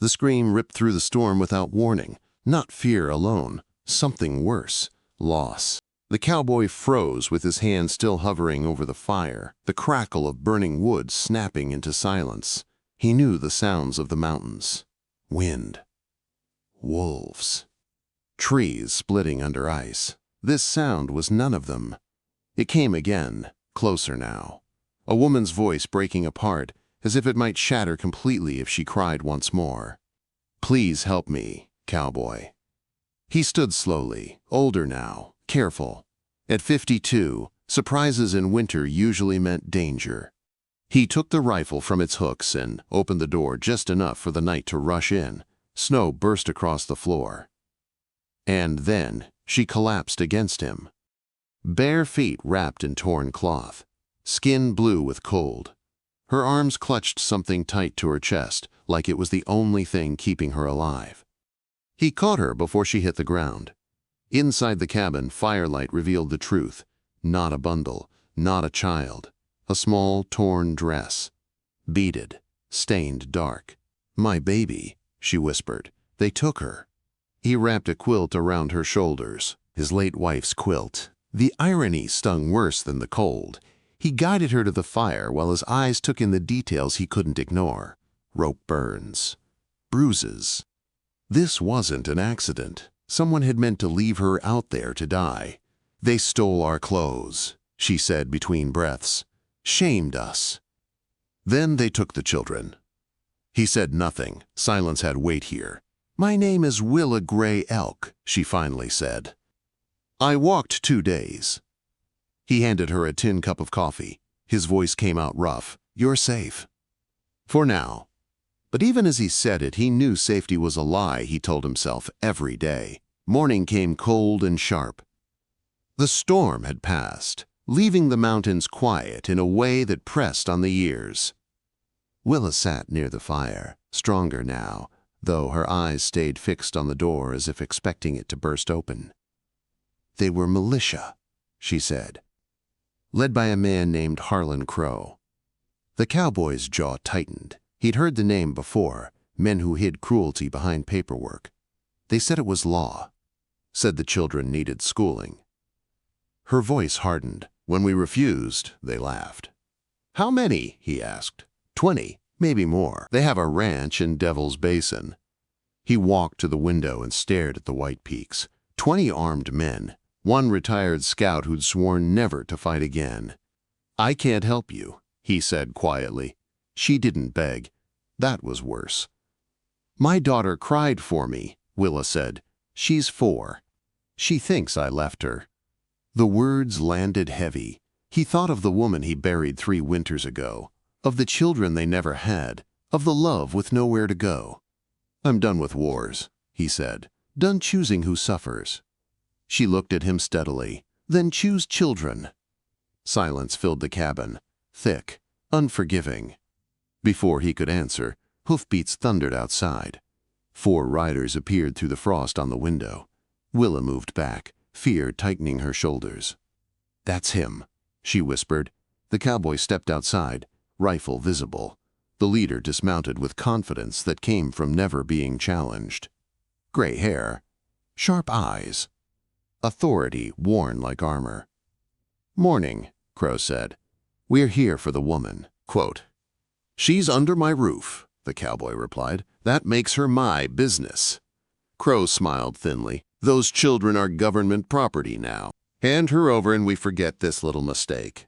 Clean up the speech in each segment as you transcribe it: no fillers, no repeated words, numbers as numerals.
The scream ripped through the storm without warning. Not fear alone, something worse, loss. The cowboy froze with his hand still hovering over the fire, the crackle of burning wood snapping into silence. He knew the sounds of the mountains. Wind. Wolves. Trees splitting under ice. This sound was none of them. It came again, closer now. A woman's voice breaking apart, as if it might shatter completely if she cried once more. "Please help me, cowboy." He stood slowly, older now, careful. At 52, surprises in winter usually meant danger. He took the rifle from its hooks and opened the door just enough for the night to rush in. Snow burst across the floor. And then she collapsed against him. Bare feet wrapped in torn cloth, skin blue with cold. Her arms clutched something tight to her chest, like it was the only thing keeping her alive. He caught her before she hit the ground. Inside the cabin, firelight revealed the truth. Not a bundle, not a child. A small, torn dress. Beaded, stained dark. "My baby," she whispered. "They took her." He wrapped a quilt around her shoulders, his late wife's quilt. The irony stung worse than the cold. He guided her to the fire while his eyes took in the details he couldn't ignore. Rope burns. Bruises. This wasn't an accident. Someone had meant to leave her out there to die. "They stole our clothes," she said between breaths. "Shamed us. Then they took the children." He said nothing. Silence had weight here. "My name is Willa Gray Elk," she finally said. "I walked 2 days." He handed her a tin cup of coffee. His voice came out rough. "You're safe. For now." But even as he said it, he knew safety was a lie, he told himself every day. Morning came cold and sharp. The storm had passed, leaving the mountains quiet in a way that pressed on the ears. Willa sat near the fire, stronger now, though her eyes stayed fixed on the door as if expecting it to burst open. "They were militia," she said, "led by a man named Harlan Crow." The cowboy's jaw tightened. He'd heard the name before, men who hid cruelty behind paperwork. They said it was law, said the children needed schooling. Her voice hardened. "When we refused, they laughed." "How many?" he asked. 20, maybe more. They have a ranch in Devil's Basin." He walked to the window and stared at the white peaks. 20 armed men, one retired scout who'd sworn never to fight again. "I can't help you," he said quietly. She didn't beg. That was worse. "My daughter cried for me," Willa said. "She's 4. She thinks I left her." The words landed heavy. He thought of the woman he buried 3 winters ago, of the children they never had, of the love with nowhere to go. "I'm done with wars," he said. "Done choosing who suffers." She looked at him steadily. "Then choose children." Silence filled the cabin, thick, unforgiving. Before he could answer, hoofbeats thundered outside. 4 riders appeared through the frost on the window. Willa moved back, fear tightening her shoulders. "That's him," she whispered. The cowboy stepped outside, rifle visible. The leader dismounted with confidence that came from never being challenged. Gray hair, sharp eyes, authority worn like armor. "Morning," Crow said. "We're here for the woman." Quote, "She's under my roof," the cowboy replied. "That makes her my business." Crow smiled thinly. "Those children are government property now. Hand her over and we forget this little mistake."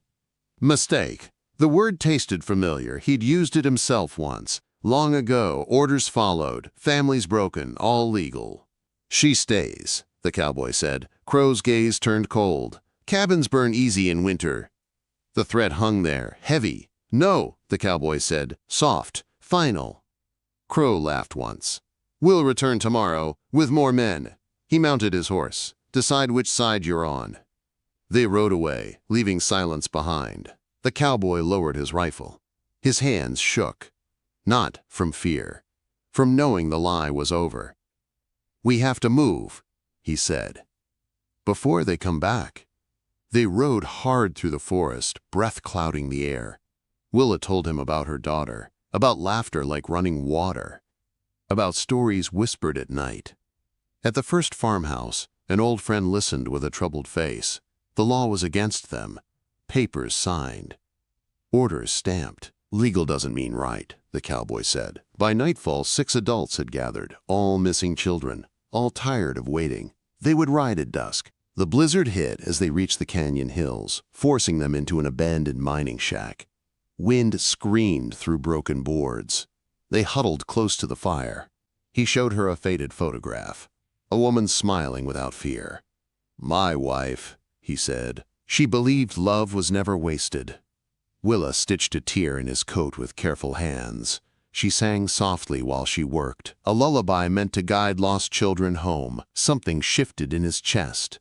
Mistake. The word tasted familiar. He'd used it himself once. Long ago, orders followed, families broken, all legal. "She stays," the cowboy said. Crow's gaze turned cold. "Cabins burn easy in winter." The threat hung there, heavy. "No," the cowboy said, soft, final. Crow laughed once. "We'll return tomorrow, with more men." He mounted his horse. "Decide which side you're on." They rode away, leaving silence behind. The cowboy lowered his rifle. His hands shook. Not from fear, from knowing the lie was over. "We have to move," he said. "Before they come back." They rode hard through the forest, breath clouding the air. Willa told him about her daughter, about laughter like running water. about stories whispered at night. At the first farmhouse, an old friend listened with a troubled face. The law was against them. Papers signed. Orders stamped. Legal doesn't mean right, the cowboy said. By nightfall, 6 adults had gathered, all missing children, all tired of waiting. They would ride at dusk. The blizzard hit as they reached the canyon hills, forcing them into an abandoned mining shack. Wind screamed through broken boards. They huddled close to the fire. He showed her a faded photograph. A woman smiling without fear. "My wife," he said. She believed love was never wasted. Willa stitched a tear in his coat with careful hands. She sang softly while she worked, a lullaby meant to guide lost children home. Something shifted in his chest.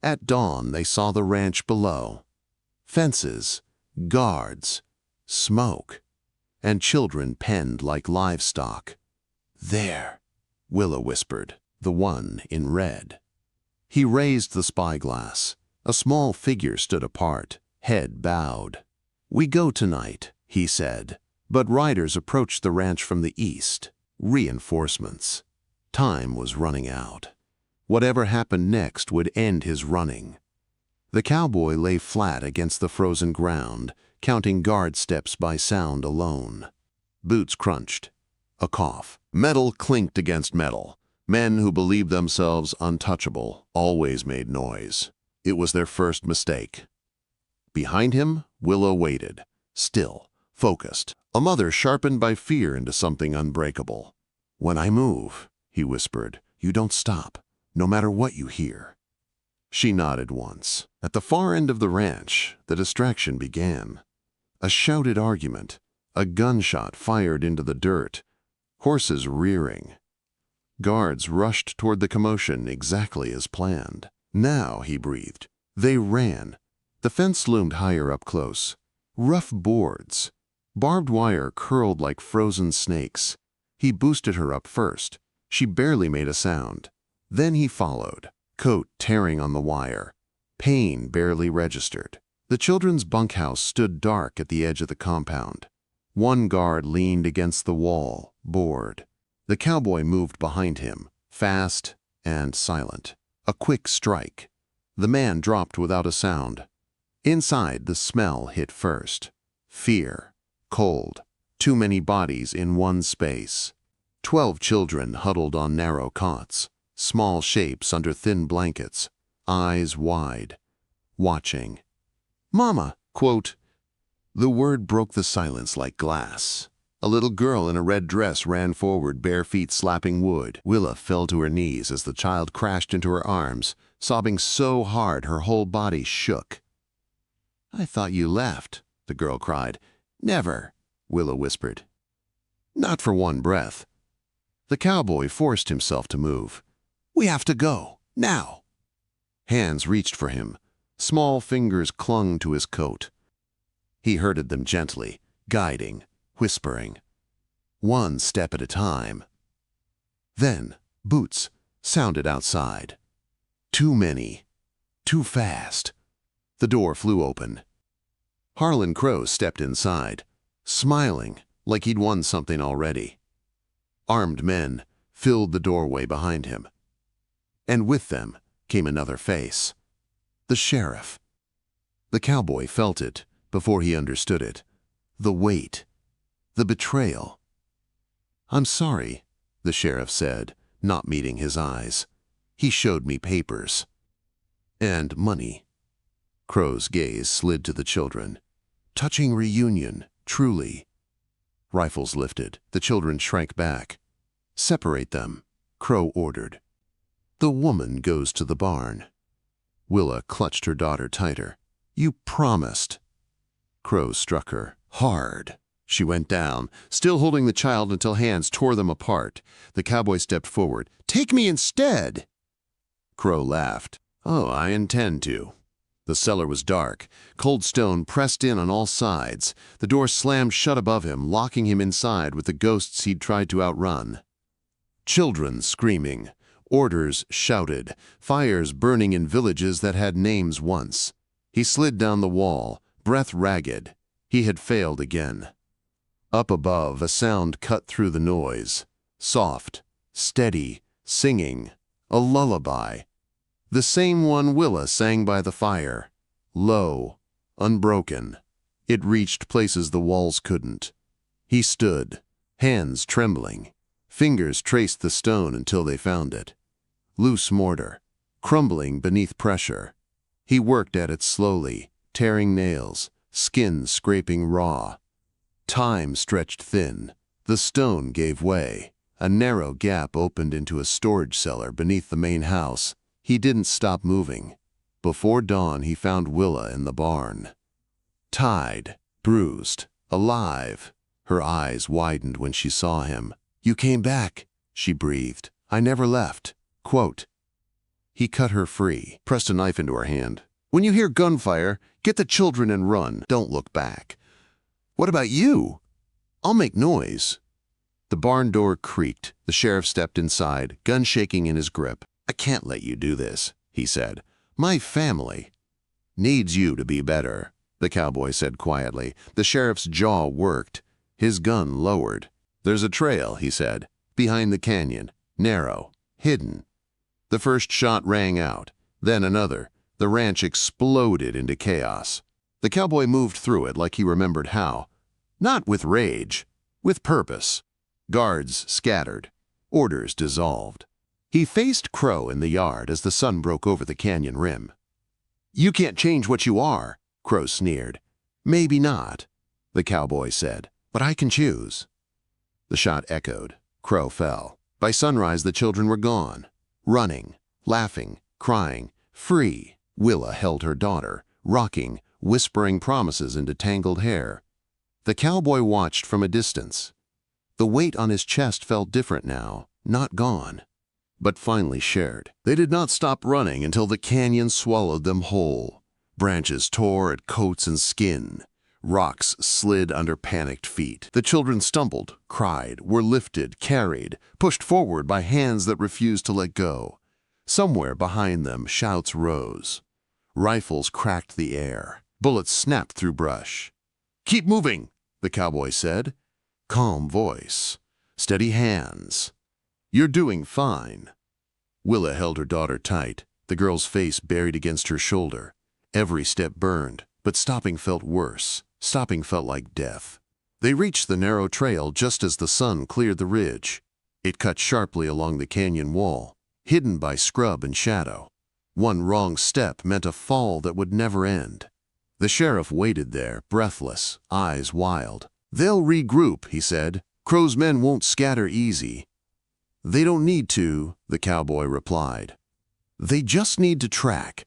At dawn, they saw the ranch below. Fences, guards, smoke, and children penned like livestock. "There," Willa whispered, the one in red. He raised the spyglass. A small figure stood apart, head bowed. "We go tonight," he said. But riders approached the ranch from the east. Reinforcements. Time was running out. Whatever happened next would end his running. The cowboy lay flat against the frozen ground, counting guard steps by sound alone. Boots crunched. A cough. Metal clinked against metal. Men who believed themselves untouchable always made noise. It was their first mistake. Behind him, Willa waited, still, focused, a mother sharpened by fear into something unbreakable. "When I move," he whispered, "you don't stop, no matter what you hear." She nodded once. At the far end of the ranch, the distraction began. A shouted argument, a gunshot fired into the dirt, horses rearing. Guards rushed toward the commotion exactly as planned. "Now," he breathed. They ran. The fence loomed higher up close. Rough boards. Barbed wire curled like frozen snakes. He boosted her up first. She barely made a sound. Then he followed, coat tearing on the wire. Pain barely registered. The children's bunkhouse stood dark at the edge of the compound. One guard leaned against the wall, bored. The cowboy moved behind him, fast and silent. A quick strike. The man dropped without a sound. Inside, the smell hit first. Fear. Cold. Too many bodies in one space. 12 children huddled on narrow cots, small shapes under thin blankets, eyes wide, watching. "Mama!" quote. The word broke the silence like glass. A little girl in a red dress ran forward, bare feet slapping wood. Willa fell to her knees as the child crashed into her arms, sobbing so hard her whole body shook. "I thought you left," the girl cried. "Never," Willa whispered. Not for one breath. The cowboy forced himself to move. "We have to go, now." Hands reached for him. Small fingers clung to his coat. He herded them gently, guiding, whispering. One step at a time. Then, boots sounded outside. Too many. Too fast. The door flew open. Harlan Crow stepped inside, smiling like he'd won something already. Armed men filled the doorway behind him. And with them came another face. The sheriff. The cowboy felt it before he understood it. The weight. The betrayal. "I'm sorry," the sheriff said, not meeting his eyes. "He showed me papers." "And money." Crow's gaze slid to the children. "Touching reunion, truly." Rifles lifted. The children shrank back. "Separate them," Crow ordered. "The woman goes to the barn." Willa clutched her daughter tighter. "You promised." Crow struck her hard. She went down, still holding the child until hands tore them apart. The cowboy stepped forward. "Take me instead!" Crow laughed. "Oh, I intend to." The cellar was dark. Cold stone pressed in on all sides. The door slammed shut above him, locking him inside with the ghosts he'd tried to outrun. Children screaming. Orders shouted. Fires burning in villages that had names once. He slid down the wall, breath ragged. He had failed again. Up above, a sound cut through the noise. soft, steady, singing, a lullaby. The same one Willa sang by the fire, low, unbroken. It reached places the walls couldn't. He stood, hands trembling. Fingers traced the stone until they found it. Loose mortar, crumbling beneath pressure. He worked at it slowly, tearing nails, skin scraping raw. Time stretched thin. The stone gave way. A narrow gap opened into a storage cellar beneath the main house. He didn't stop moving. Before dawn, he found Willa in the barn. Tied, bruised, alive. Her eyes widened when she saw him. "You came back," she breathed. "I never left." Quote. He cut her free, pressed a knife into her hand. "When you hear gunfire, get the children and run. Don't look back." "What about you?" "I'll make noise." The barn door creaked. The sheriff stepped inside, gun shaking in his grip. "I can't let you do this," he said. "My family needs you to be better," the cowboy said quietly. The sheriff's jaw worked. His gun lowered. "There's a trail," he said, "behind the canyon, narrow, hidden." The first shot rang out, then another. The ranch exploded into chaos. The cowboy moved through it like he remembered how. Not with rage, with purpose. Guards scattered, orders dissolved. He faced Crow in the yard as the sun broke over the canyon rim. "You can't change what you are," Crow sneered. "Maybe not," the cowboy said, "but I can choose." The shot echoed. Crow fell. By sunrise, the children were gone. Running, laughing, crying, free. Willa held her daughter, rocking, whispering promises into tangled hair. The cowboy watched from a distance. The weight on his chest felt different now, not gone, but finally shared. They did not stop running until the canyon swallowed them whole. Branches tore at coats and skin. Rocks slid under panicked feet. The children stumbled, cried, were lifted, carried, pushed forward by hands that refused to let go. Somewhere behind them, shouts rose. Rifles cracked the air. Bullets snapped through brush. "Keep moving," the cowboy said. Calm voice. Steady hands. "You're doing fine." Willa held her daughter tight, the girl's face buried against her shoulder. Every step burned, but stopping felt worse. Stopping felt like death. They reached the narrow trail just as the sun cleared the ridge. It cut sharply along the canyon wall, hidden by scrub and shadow. One wrong step meant a fall that would never end. The sheriff waited there, breathless, eyes wild. "They'll regroup," he said. "Crow's men won't scatter easy." "They don't need to," the cowboy replied. "They just need to track."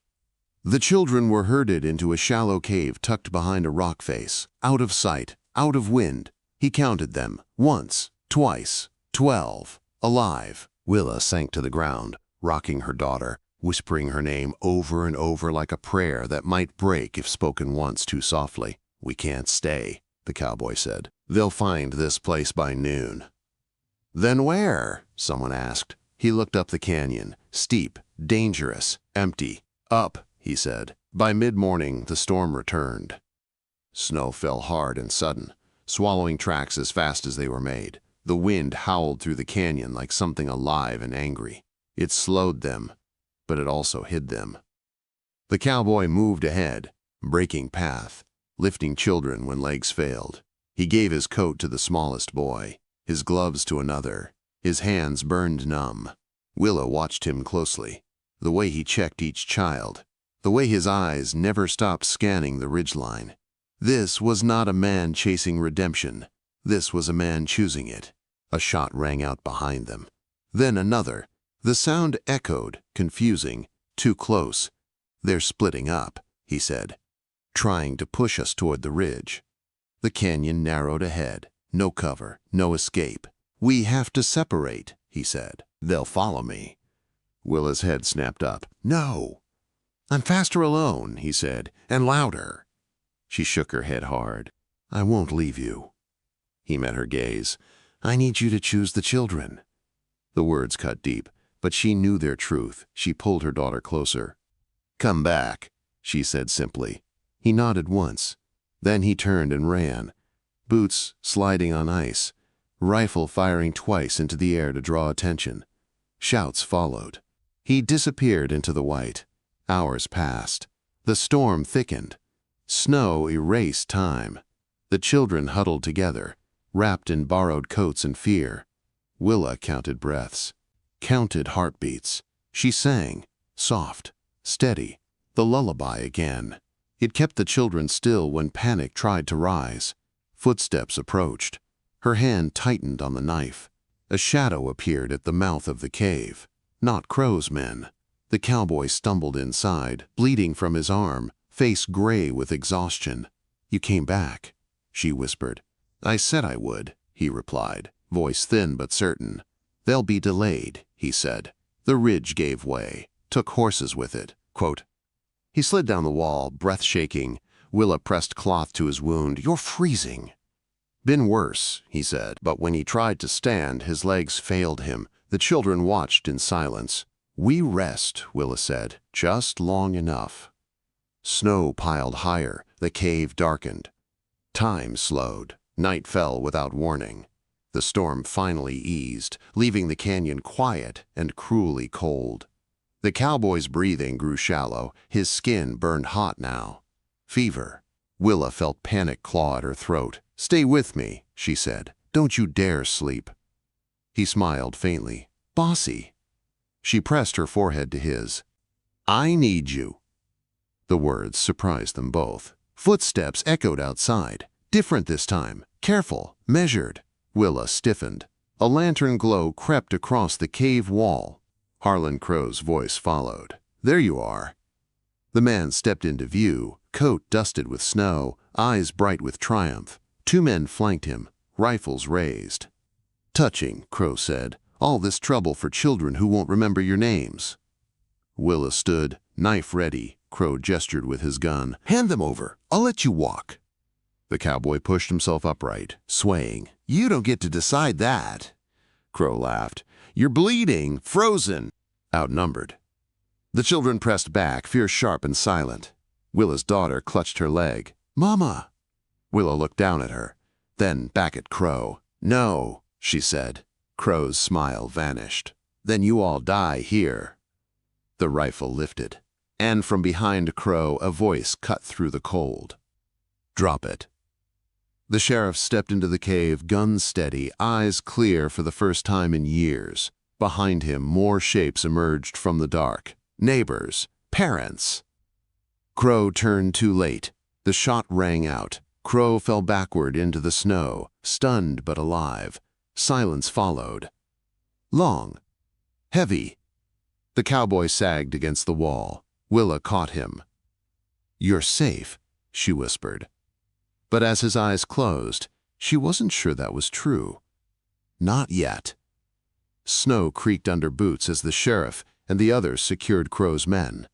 The children were herded into a shallow cave tucked behind a rock face, out of sight, out of wind. He counted them, once, twice, 12, alive. Willa sank to the ground, rocking her daughter, whispering her name over and over like a prayer that might break if spoken once too softly. "We can't stay," the cowboy said. "They'll find this place by noon." "Then where?" someone asked. He looked up the canyon, steep, dangerous, empty. "Up," he said. By mid-morning, the storm returned. Snow fell hard and sudden, swallowing tracks as fast as they were made. The wind howled through the canyon like something alive and angry. It slowed them, but it also hid them. The cowboy moved ahead, breaking path, lifting children when legs failed. He gave his coat to the smallest boy, his gloves to another. His hands burned numb. Willa watched him closely, the way he checked each child, the way his eyes never stopped scanning the ridgeline. This was not a man chasing redemption. This was a man choosing it. A shot rang out behind them. Then another. The sound echoed, confusing, too close. "They're splitting up," he said, "trying to push us toward the ridge." The canyon narrowed ahead. No cover, no escape. "We have to separate," he said. "They'll follow me." Willa's head snapped up. "No." "I'm faster alone," he said, "and louder." She shook her head hard. "I won't leave you." He met her gaze. "I need you to choose the children." The words cut deep, but she knew their truth. She pulled her daughter closer. "Come back," she said simply. He nodded once. Then he turned and ran. Boots sliding on ice. rifle firing twice into the air to draw attention. Shouts followed. He disappeared into the white. Hours passed. The storm thickened. Snow erased time. The children huddled together, wrapped in borrowed coats and fear. Willa counted breaths, counted heartbeats. She sang, soft, steady, the lullaby again. It kept the children still when panic tried to rise. Footsteps approached. Her hand tightened on the knife. A shadow appeared at the mouth of the cave. Not Crow's men. The cowboy stumbled inside, bleeding from his arm, face gray with exhaustion. "You came back," she whispered. "I said I would," he replied, voice thin but certain. "They'll be delayed," he said. The ridge gave way, took horses with it. Quote. He slid down the wall, breath shaking. Willa pressed cloth to his wound. "You're freezing." "Been worse," he said, but when he tried to stand, his legs failed him. The children watched in silence. "We rest," Willa said, "just long enough." Snow piled higher, the cave darkened. Time slowed. Night fell without warning. The storm finally eased, leaving the canyon quiet and cruelly cold. The cowboy's breathing grew shallow, his skin burned hot now. Fever. Willa felt panic claw at her throat. "Stay with me," she said. "Don't you dare sleep." He smiled faintly. "Bossy." She pressed her forehead to his. "I need you." The words surprised them both. Footsteps echoed outside. Different this time. Careful, measured. Willa stiffened. A lantern glow crept across the cave wall. Harlan Crow's voice followed. "There you are." The man stepped into view, coat dusted with snow, eyes bright with triumph. Two men flanked him, rifles raised. "Touching," Crow said. "All this trouble for children who won't remember your names." Willa stood, knife ready. Crow gestured with his gun. "Hand them over. I'll let you walk." The cowboy pushed himself upright, swaying. "You don't get to decide that." Crow laughed. "You're bleeding, frozen." Outnumbered. The children pressed back, fear sharp and silent. Willa's daughter clutched her leg. "Mama." Willa looked down at her, then back at Crow. "No," she said. Crow's smile vanished. "Then you all die here." The rifle lifted, and from behind Crow a voice cut through the cold. "Drop it." The sheriff stepped into the cave, gun steady, eyes clear for the first time in years. Behind him, more shapes emerged from the dark. Neighbors, parents. Crow turned too late. The shot rang out. Crow fell backward into the snow, stunned but alive. Silence followed. Long. Heavy. The cowboy sagged against the wall. Willa caught him. "You're safe," she whispered. But as his eyes closed, she wasn't sure that was true. Not yet. Snow creaked under boots as the sheriff and the others secured Crow's men.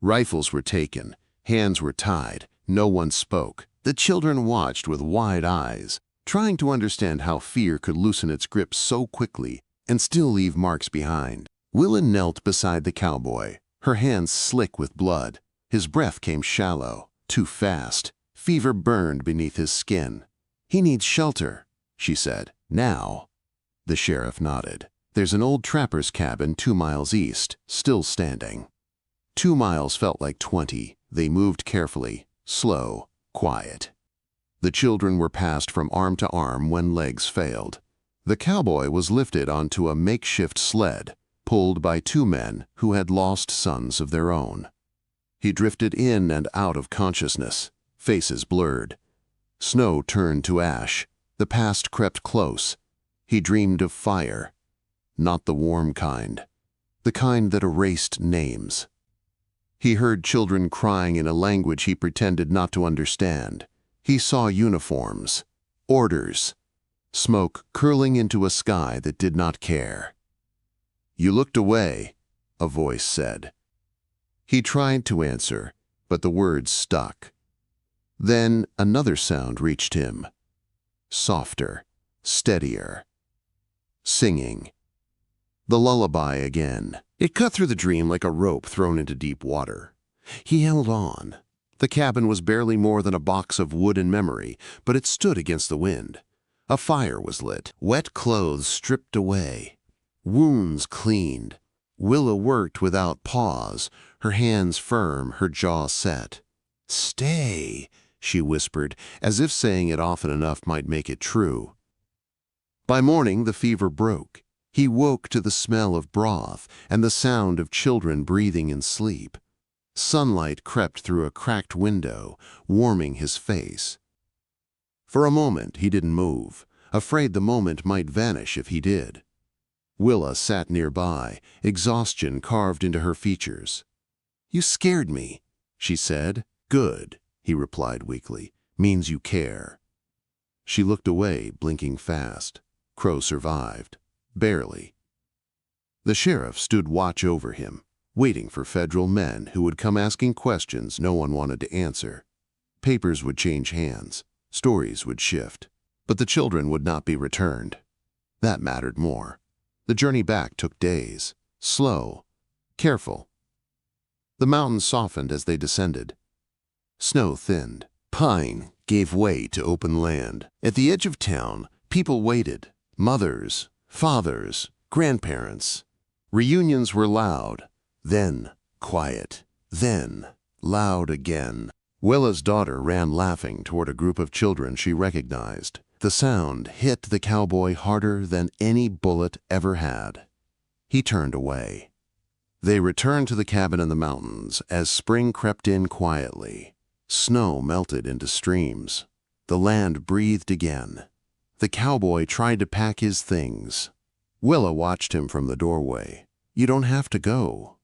Rifles were taken, hands were tied, no one spoke. The children watched with wide eyes, trying to understand how fear could loosen its grip so quickly and still leave marks behind. Willa knelt beside the cowboy, her hands slick with blood. His breath came shallow, too fast. Fever burned beneath his skin. "He needs shelter," she said. "Now." The sheriff nodded. "There's an old trapper's cabin 2 miles east, still standing." 2 miles felt like 20. They moved carefully, slow, quiet. The children were passed from arm to arm when legs failed. The cowboy was lifted onto a makeshift sled, pulled by 2 men who had lost sons of their own. He drifted in and out of consciousness, faces blurred. Snow turned to ash. The past crept close. He dreamed of fire. Not the warm kind. The kind that erased names. He heard children crying in a language he pretended not to understand. He saw uniforms, orders, smoke curling into a sky that did not care. "You looked away," a voice said. He tried to answer, but the words stuck. Then another sound reached him. Softer, steadier. Singing. The lullaby again. It cut through the dream like a rope thrown into deep water. He held on. The cabin was barely more than a box of wood and memory, but it stood against the wind. A fire was lit, wet clothes stripped away, wounds cleaned. Willa worked without pause, her hands firm, her jaw set. "Stay," she whispered, as if saying it often enough might make it true. By morning the fever broke. He woke to the smell of broth and the sound of children breathing in sleep. Sunlight crept through a cracked window, warming his face. For a moment he didn't move, afraid the moment might vanish if he did. Willa sat nearby, exhaustion carved into her features. "You scared me," she said. "Good," he replied weakly. "Means you care." She looked away, blinking fast. Crow survived. Barely. The sheriff stood watch over him, waiting for federal men who would come asking questions no one wanted to answer. Papers would change hands. Stories would shift. But the children would not be returned. That mattered more. The journey back took days. Slow. Careful. The mountains softened as they descended. Snow thinned. Pine gave way to open land. At the edge of town, people waited. Mothers, fathers, grandparents. Reunions were loud. Then quiet. Then loud again. Willa's daughter ran laughing toward a group of children she recognized. The sound hit the cowboy harder than any bullet ever had. He turned away. They returned to the cabin in the mountains as spring crept in quietly. Snow melted into streams. The land breathed again. The cowboy tried to pack his things. Willa watched him from the doorway. "You don't have to go."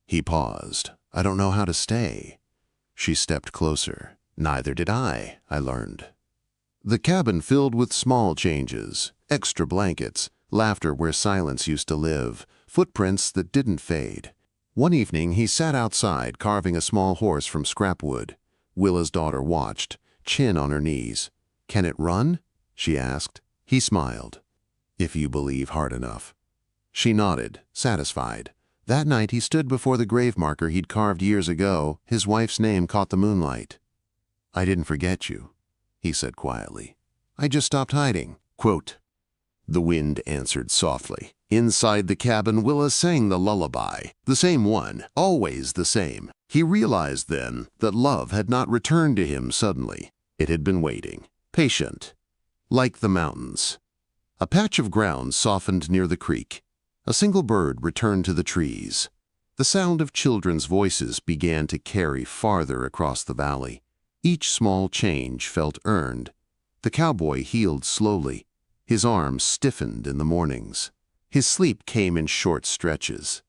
He paused. "I don't know how to stay." She stepped closer. "Neither did I learned." The cabin filled with small changes, extra blankets, laughter where silence used to live, footprints that didn't fade. One evening he sat outside carving a small horse from scrap wood. Willa's daughter watched, chin on her knees. "Can it run?" she asked. He smiled. "If you believe hard enough." She nodded, satisfied. That night he stood before the grave marker he'd carved years ago. His wife's name caught the moonlight. "I didn't forget you," he said quietly. "I just stopped hiding." Quote, the wind answered softly. Inside the cabin, Willa sang the lullaby. The same one, always the same. He realized then that love had not returned to him suddenly. It had been waiting, patient, like the mountains. A patch of ground softened near the creek. A single bird returned to the trees. The sound of children's voices began to carry farther across the valley. Each small change felt earned. The cowboy healed slowly. His arms stiffened in the mornings. His sleep came in short stretches.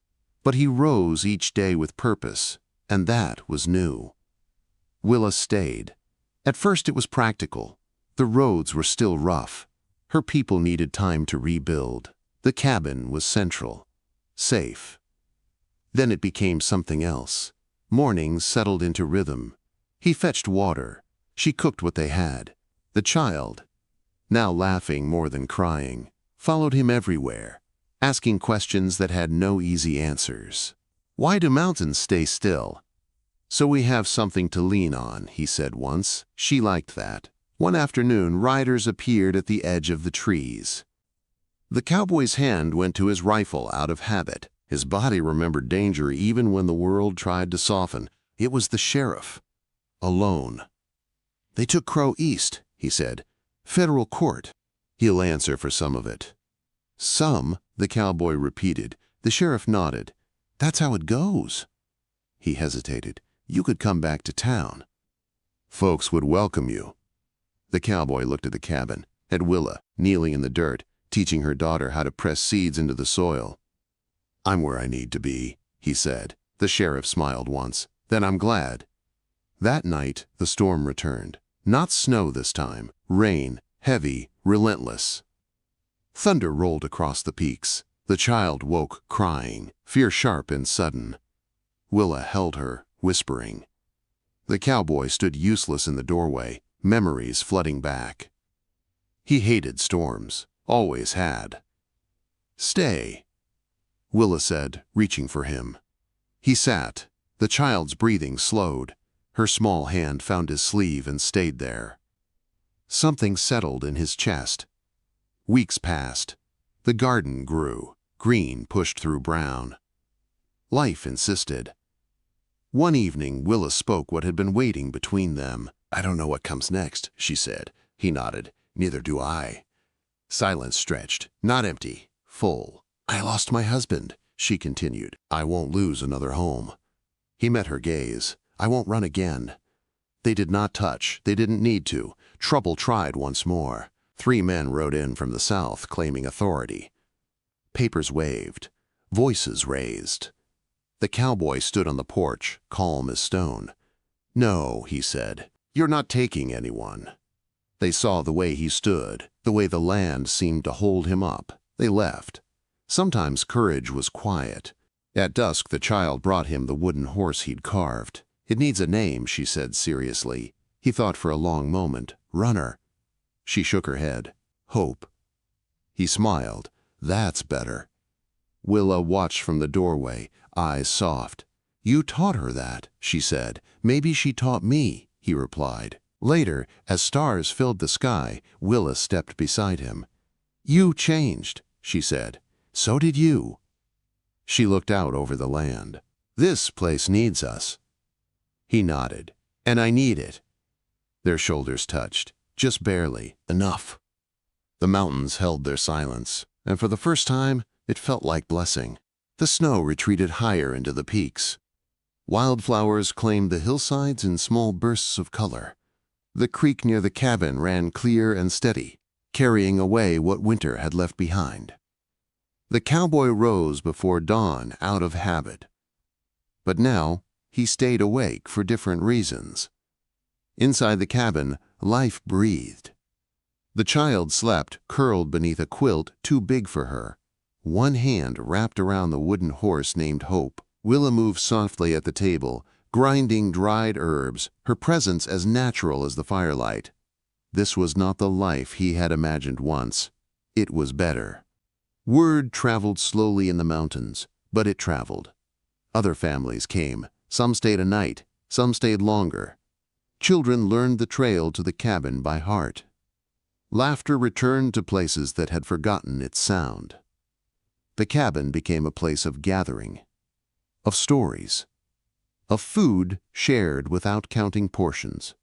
But he rose each day with purpose, and that was new. Willa stayed. At first it was practical. The roads were still rough. Her people needed time to rebuild. The cabin was central, safe. Then it became something else. Mornings settled into rhythm. He fetched water. She cooked what they had. The child, now laughing more than crying, followed him everywhere, asking questions that had no easy answers. "Why do mountains stay still?" "So we have something to lean on," he said once. She liked that. One afternoon, riders appeared at the edge of the trees. The cowboy's hand went to his rifle out of habit. His body remembered danger even when the world tried to soften. It was the sheriff. Alone. "They took Crow east," he said. "Federal court. He'll answer for some of it." "Some," the cowboy repeated. The sheriff nodded. "That's how it goes." He hesitated. "You could come back to town." "Folks would welcome you." The cowboy looked at the cabin, at Willa, kneeling in the dirt, teaching her daughter how to press seeds into the soil. "I'm where I need to be," he said. The sheriff smiled once. "Then I'm glad." That night, the storm returned. Not snow this time. Rain, heavy, relentless. Thunder rolled across the peaks. The child woke, crying, fear sharp and sudden. Willa held her, whispering. The cowboy stood useless in the doorway, memories flooding back. He hated storms. Always had. "Stay," Willa said, reaching for him. He sat. The child's breathing slowed. Her small hand found his sleeve and stayed there. Something settled in his chest. Weeks passed. The garden grew. Green pushed through brown. Life insisted. One evening, Willa spoke what had been waiting between them. "I don't know what comes next," she said. He nodded. "Neither do I." Silence stretched, not empty, full. "I lost my husband," she continued. "I won't lose another home." He met her gaze. "I won't run again." They did not touch. They didn't need to. Trouble tried once more. 3 men rode in from the south, claiming authority. Papers waved. Voices raised. The cowboy stood on the porch, calm as stone. "No," he said, "you're not taking anyone." They saw the way he stood, the way the land seemed to hold him up. They left. Sometimes courage was quiet. At dusk, the child brought him the wooden horse he'd carved. "It needs a name," she said seriously. He thought for a long moment. "Runner." She shook her head. "Hope." He smiled. "That's better." Willa watched from the doorway, eyes soft. "You taught her that," she said. "Maybe she taught me," he replied. Later, as stars filled the sky, Willa stepped beside him. "You changed," she said. "So did you." She looked out over the land. "This place needs us." He nodded. "And I need it." Their shoulders touched, just barely, enough. The mountains held their silence, and for the first time, it felt like blessing. The snow retreated higher into the peaks. Wildflowers claimed the hillsides in small bursts of color. The creek near the cabin ran clear and steady, carrying away what winter had left behind. The cowboy rose before dawn out of habit. But now, he stayed awake for different reasons. Inside the cabin, life breathed. The child slept, curled beneath a quilt too big for her. One hand wrapped around the wooden horse named Hope. Willa moved softly at the table, grinding dried herbs, her presence as natural as the firelight. This was not the life he had imagined once. It was better. Word traveled slowly in the mountains, but it traveled. Other families came. Some stayed a night, some stayed longer. Children learned the trail to the cabin by heart. Laughter returned to places that had forgotten its sound. The cabin became a place of gathering, of stories, of food shared without counting portions.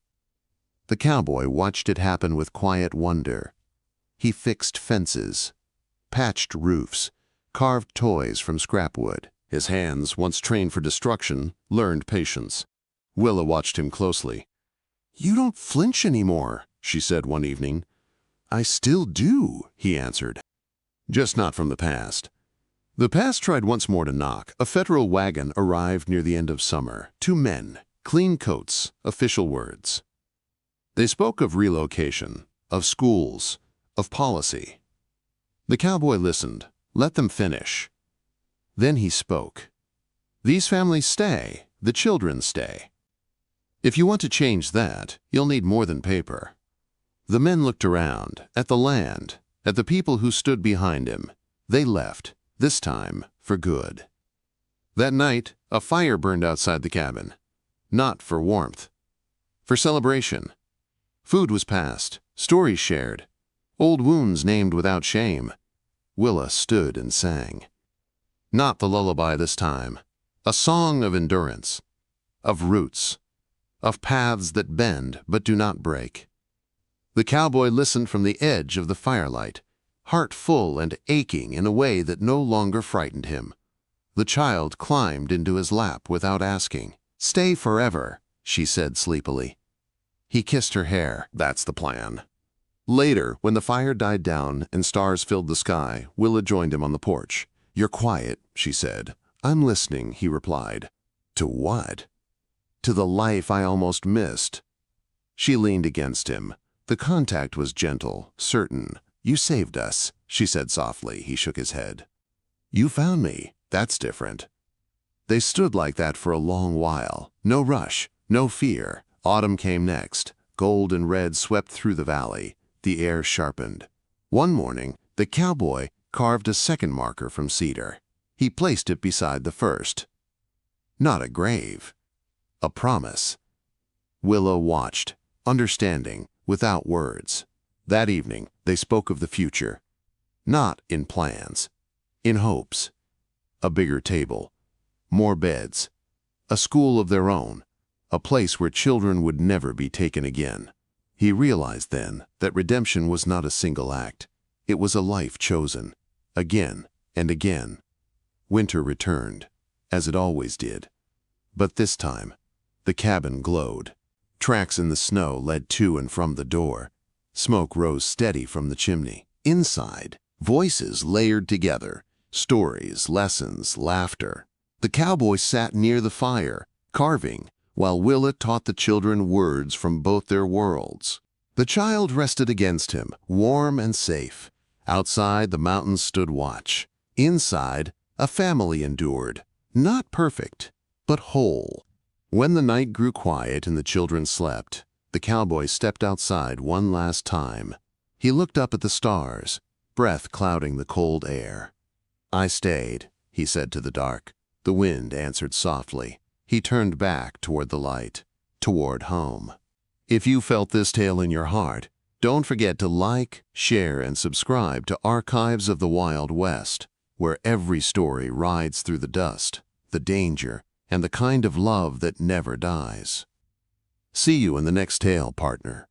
The cowboy watched it happen with quiet wonder. He fixed fences, patched roofs, carved toys from scrap wood. His hands, once trained for destruction, learned patience. Willa watched him closely. "You don't flinch anymore," she said one evening. "I still do," he answered. "Just not from the past." The past tried once more to knock. A federal wagon arrived near the end of summer. 2 men, clean coats, official words. They spoke of relocation, of schools, of policy. The cowboy listened. Let them finish. Then he spoke. "These families stay. The children stay. If you want to change that, you'll need more than paper." The men looked around, at the land, at the people who stood behind him. They left, this time for good. That night, a fire burned outside the cabin. Not for warmth, for celebration. Food was passed, stories shared, old wounds named without shame. Willa stood and sang. Not the lullaby this time. A song of endurance, of roots, of paths that bend but do not break. The cowboy listened from the edge of the firelight, heart full and aching in a way that no longer frightened him. The child climbed into his lap without asking. "Stay forever," she said sleepily. He kissed her hair. "That's the plan." Later, when the fire died down and stars filled the sky, Willa joined him on the porch. "You're quiet," she said. "I'm listening," he replied. "To what?" "To the life I almost missed." She leaned against him. The contact was gentle, certain. "You saved us," she said softly. He shook his head. "You found me. That's different." They stood like that for a long while. No rush, no fear. Autumn came next. Gold and red swept through the valley. The air sharpened. One morning, the cowboy carved a second marker from cedar. He placed it beside the first. Not a grave. A promise. Willa watched, understanding, without words. That evening, they spoke of the future. Not in plans, in hopes. A bigger table, more beds, a school of their own, a place where children would never be taken again. He realized then that redemption was not a single act. It was a life chosen, again and again. Winter returned, as it always did. But this time, the cabin glowed. Tracks in the snow led to and from the door. Smoke rose steady from the chimney. Inside, voices layered together, stories, lessons, laughter. The cowboy sat near the fire, carving, while Willa taught the children words from both their worlds. The child rested against him, warm and safe. Outside, the mountains stood watch. Inside, a family endured, not perfect, but whole. When the night grew quiet and the children slept, the cowboy stepped outside one last time. He looked up at the stars, breath clouding the cold air. "I stayed," he said to the dark. The wind answered softly. He turned back toward the light, toward home. If you felt this tale in your heart, don't forget to like, share, and subscribe to Archives of the Wild West, where every story rides through the dust, the danger, and the kind of love that never dies. See you in the next tale, partner.